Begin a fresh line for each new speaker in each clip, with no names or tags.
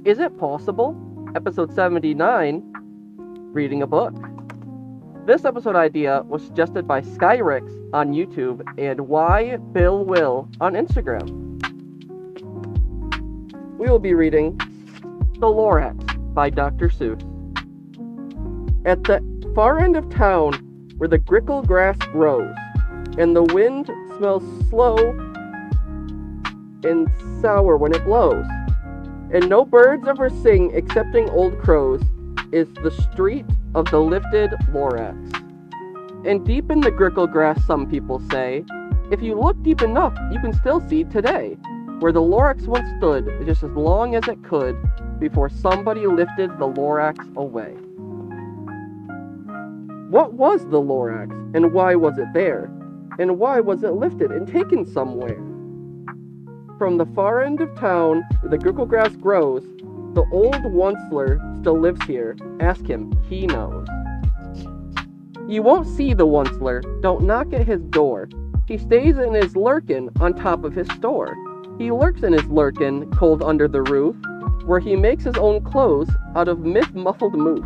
Is It Possible? Episode 79, Reading a Book. This episode idea was suggested by Skyrix on YouTube and Why Bill Will on Instagram. We will be reading The Lorax by Dr. Seuss. At the far end of town, where the grickle grass grows, and the wind smells slow and sour when it blows, and no birds ever sing excepting old crows, is the street of the lifted Lorax. And deep in the grickle grass, some people say, if you look deep enough, you can still see today, where the Lorax once stood just as long as it could before somebody lifted the Lorax away. What was the Lorax, and why was it there? And why was it lifted and taken somewhere? From the far end of town, where the grickle grass grows, the old Onceler still lives here. Ask him, he knows. You won't see the Onceler, don't knock at his door. He stays in his lurkin on top of his store. He lurks in his lurkin, cold under the roof, where he makes his own clothes out of myth-muffled moof.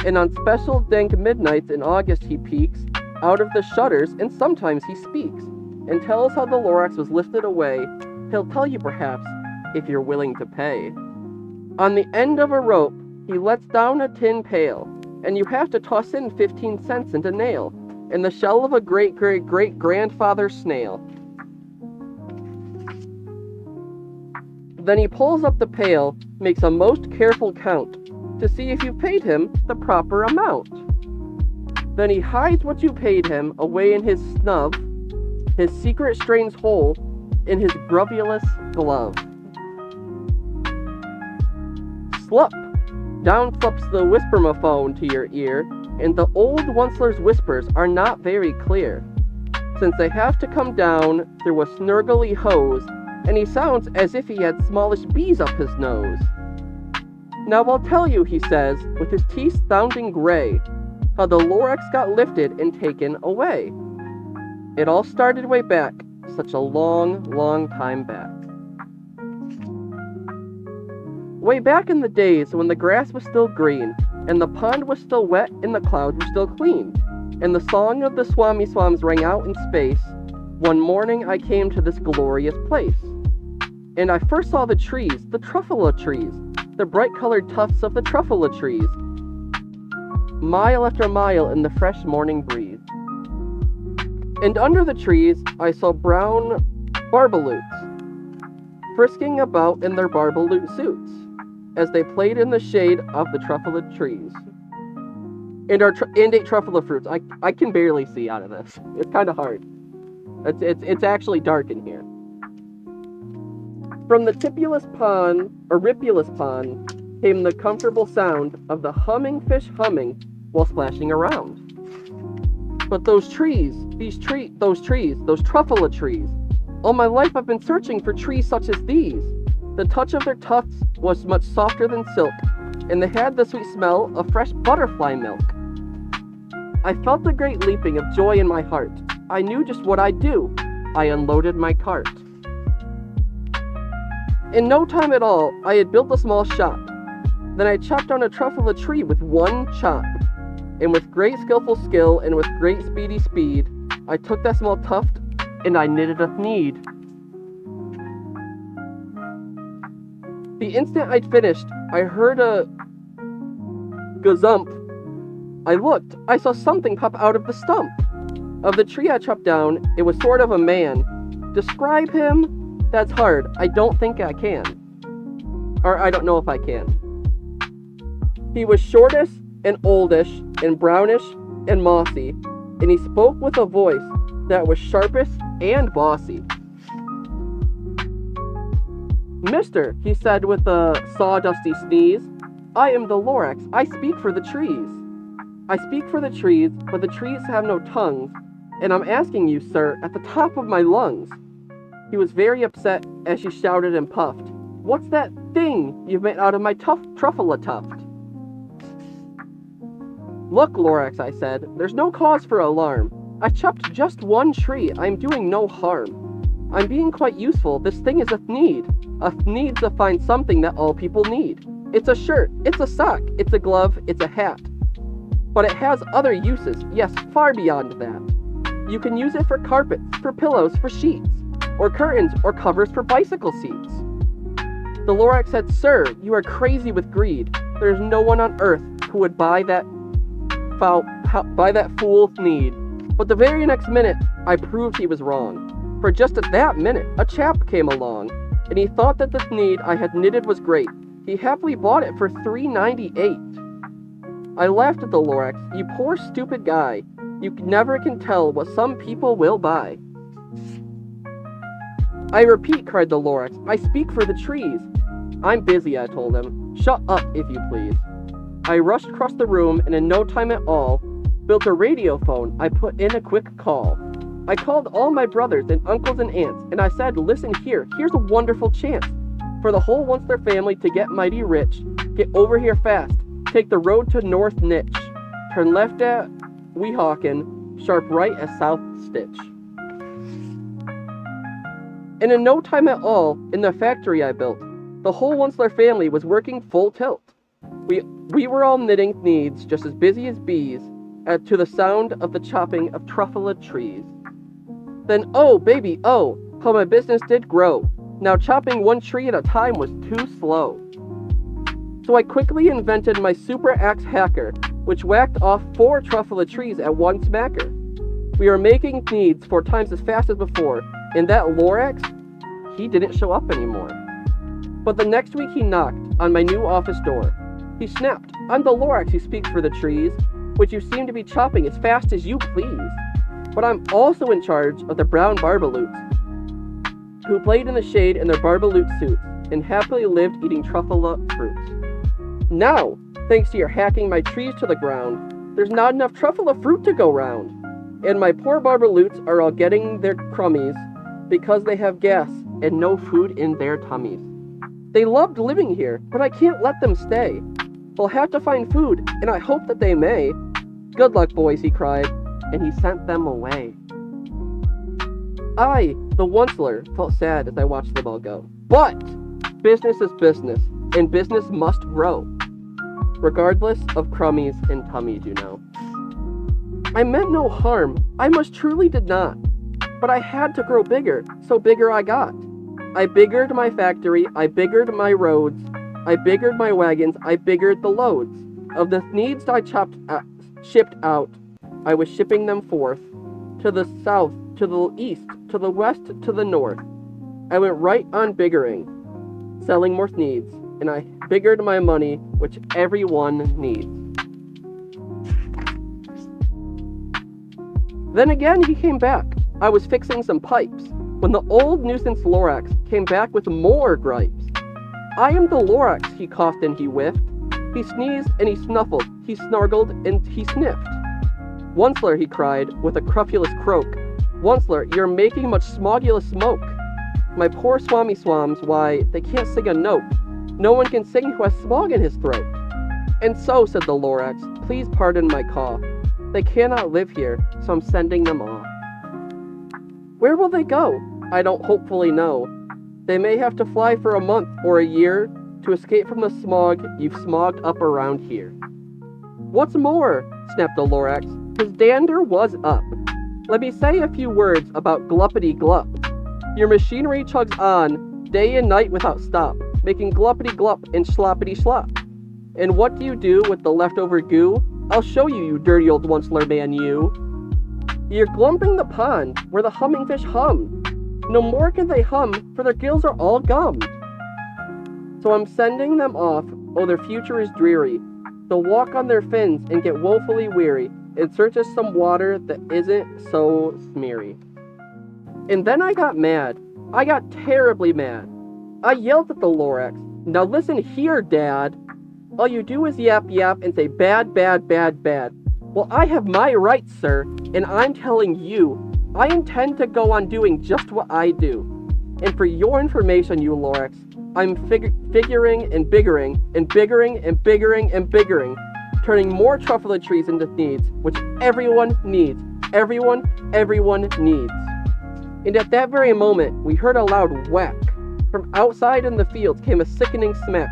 And on special dank midnights in August he peeks out of the shutters, and sometimes he speaks, and tells how the Lorax was lifted away. He'll tell you perhaps, if you're willing to pay. On the end of a rope, he lets down a tin pail, and you have to toss in 15 cents into nail, in the shell of a great-great-great-grandfather snail. Then he pulls up the pail, makes a most careful count, to see if you paid him the proper amount. Then he hides what you paid him away in his snub, his secret strange hole, in his grubulous glove. Slup! Down slups the whispermophone to your ear, and the old Onceler's whispers are not very clear, since they have to come down through a snurgly hose, and he sounds as if he had smallish bees up his nose. Now I'll tell you, he says, with his teeth sounding gray, how the Lorax got lifted and taken away. It all started way back, such a long, long time back. Way back in the days when the grass was still green, and the pond was still wet, and the clouds were still clean, and the song of the Swami Swams rang out in space, one morning I came to this glorious place. And I first saw the trees, the truffula trees, the bright-colored tufts of the truffula trees, mile after mile in the fresh morning breeze. And under the trees, I saw brown barbaloots, frisking about in their barbaloot suits, as they played in the shade of the truffula trees. And ate truffula fruits. I can barely see out of this. It's kind of hard. It's actually dark in here. From the tipulous pond, or ripulous pond, came the comfortable sound of the humming fish humming while splashing around. But those trees, those truffula trees, all my life I've been searching for trees such as these. The touch of their tufts was much softer than silk, and they had the sweet smell of fresh butterfly milk. I felt a great leaping of joy in my heart. I knew just what I'd do. I unloaded my cart. In no time at all, I had built a small shop. Then I chopped down a truffula tree with one chop. And with great skillful skill and with great speedy speed, I took that small tuft and I knitted a need. The instant I'd finished, I heard a gazump. I looked. I saw something pop out of the stump of the tree I chopped down. It was sort of a man. Describe him? That's hard. I don't think I can. Or I don't know if I can. He was shortish and oldish and brownish and mossy, and he spoke with a voice that was sharpish and bossy. Mister, he said with a sawdusty sneeze, I am the Lorax. I speak for the trees. I speak for the trees, but the trees have no tongues, and I'm asking you, sir, at the top of my lungs. He was very upset as she shouted and puffed. What's that thing you've made out of my truffula tuft? Look, Lorax, I said, there's no cause for alarm. I chopped just one tree. I'm doing no harm. I'm being quite useful. This thing is a need. A needs to find something that all people need. It's a shirt, it's a sock, it's a glove, it's a hat. But it has other uses, yes, far beyond that. You can use it for carpets, for pillows, for sheets, or curtains, or covers for bicycle seats. The Lorax said, "Sir, you are crazy with greed. There's no one on earth who would buy that fool's need." But the very next minute, I proved he was wrong. For just at that minute, a chap came along, and he thought that the need I had knitted was great. He happily bought it for $3.98. I laughed at the Lorax. "You poor stupid guy. You never can tell what some people will buy." "I repeat," cried the Lorax, "I speak for the trees." "I'm busy," I told him. "Shut up, if you please." I rushed across the room, and in no time at all, built a radio phone. I put in a quick call. I called all my brothers and uncles and aunts, and I said, "Listen here, here's a wonderful chance for the whole Wasnt family to get mighty rich. Get over here fast. Take the road to North Nitch. Turn left at Weehawken, sharp right at South Stitch." And in no time at all, in the factory I built, the whole Wasnt family was working full tilt. We were all knitting needs, just as busy as bees, to the sound of the chopping of truffula trees. Then, oh, baby, oh, how my business did grow. Now chopping one tree at a time was too slow. So I quickly invented my super axe hacker, which whacked off 4 truffula trees at one smacker. We were making needs 4 times as fast as before, and that Lorax, he didn't show up anymore. But the next week he knocked on my new office door. He snapped, "I'm the Lorax who speaks for the trees, which you seem to be chopping as fast as you please. But I'm also in charge of the brown barbaloots, who played in the shade in their barbaloot suits, and happily lived eating truffula fruits. Now, thanks to your hacking my trees to the ground, there's not enough truffula fruit to go round. And my poor barbaloots are all getting their crummies, because they have gas and no food in their tummies. They loved living here, but I can't let them stay. They'll have to find food, and I hope that they may. Good luck, boys," he cried, and he sent them away. I, the Onceler, felt sad as I watched them all go. But business is business, and business must grow, regardless of crummies and tummies, you know. I meant no harm, I most truly did not, but I had to grow bigger, so bigger I got. I biggered my factory, I biggered my roads, I biggered my wagons, I biggered the loads. Of the needs I shipped out, I was shipping them forth, to the south, to the east, to the west, to the north. I went right on biggering, selling more needs, and I biggered my money, which everyone needs. Then again he came back. I was fixing some pipes, when the old nuisance Lorax came back with more gripes. "I am the Lorax," he coughed and he whiffed. He sneezed and he snuffled, he snargled and he sniffed. "Onceler," he cried, with a crufulous croak, "Onceler, you're making much smogulous smoke. My poor swami swams, why, they can't sing a note. No one can sing who has smog in his throat." "And so," said the Lorax, "please pardon my cough. They cannot live here, so I'm sending them off." Where will they go? I don't hopefully know. They may have to fly for a month or a year to escape from the smog you've smogged up around here. "What's more," snapped the Lorax, his dander was up, "let me say a few words about gluppity glup. Your machinery chugs on, day and night without stop, making gluppity glup and sloppity slop. And what do you do with the leftover goo? I'll show you, you dirty old Onceler man, you. You're glumping the pond where the humming fish hum. No more can they hum, for their gills are all gummed. So I'm sending them off, oh their future is dreary. They'll walk on their fins and get woefully weary, in search of some water that isn't so smeary." And then I got mad. I got terribly mad. I yelled at the Lorax, "Now listen here, Dad. All you do is yap yap and say bad, bad, bad, bad. Well, I have my rights, sir, and I'm telling you, I intend to go on doing just what I do. And for your information, you Lorax, I'm figuring and biggering and biggering and biggering and biggering, turning more truffula trees into needs, which everyone needs. Everyone needs." And at that very moment, we heard a loud whack. From outside in the fields came a sickening smack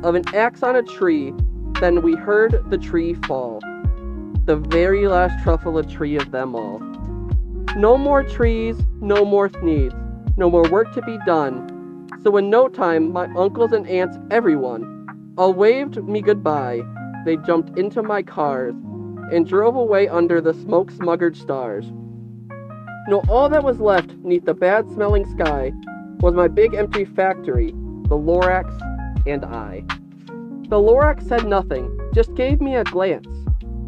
of an axe on a tree. Then we heard the tree fall. The very last truffula tree of them all. No more trees, no more needs, no more work to be done. So in no time, my uncles and aunts, everyone, all waved me goodbye. They jumped into my cars and drove away under the smoke-smuggered stars. No, all that was left neath the bad-smelling sky was my big empty factory, the Lorax and I. The Lorax said nothing, just gave me a glance,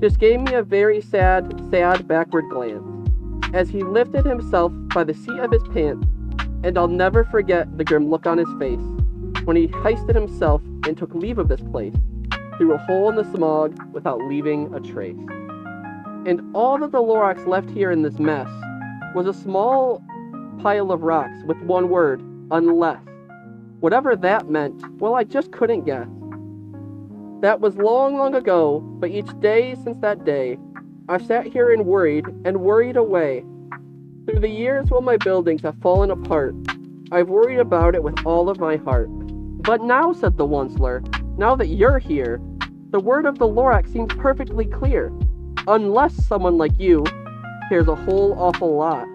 just gave me a very sad backward glance, as he lifted himself by the seat of his pants, and I'll never forget the grim look on his face when he hoisted himself and took leave of this place, through a hole in the smog without leaving a trace. And all that the Lorax left here in this mess was a small pile of rocks with one word, unless. Whatever that meant, well, I just couldn't guess. That was long, long ago, but each day since that day, I've sat here and worried away. Through the years while my buildings have fallen apart, I've worried about it with all of my heart. But now, said the Onceler, now that you're here, the word of the Lorax seems perfectly clear. Unless someone like you cares a whole awful lot,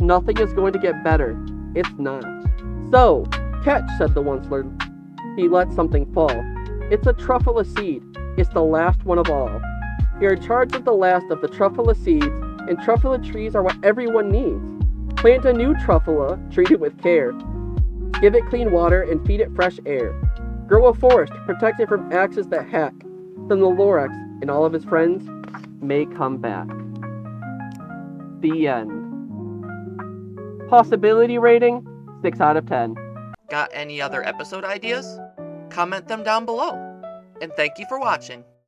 nothing is going to get better. It's not. So, catch, said the Onceler. He let something fall. It's a truffula seed. It's the last one of all. You're in charge of the last of the truffula seeds, and truffula trees are what everyone needs. Plant a new truffula, treat it with care. Give it clean water and feed it fresh air. Grow a forest, protect it from axes that hack. Then the Lorax and all of his friends may come back. The end. Possibility rating, 6 out of 10.
Got any other episode ideas? Comment them down below. And thank you for watching.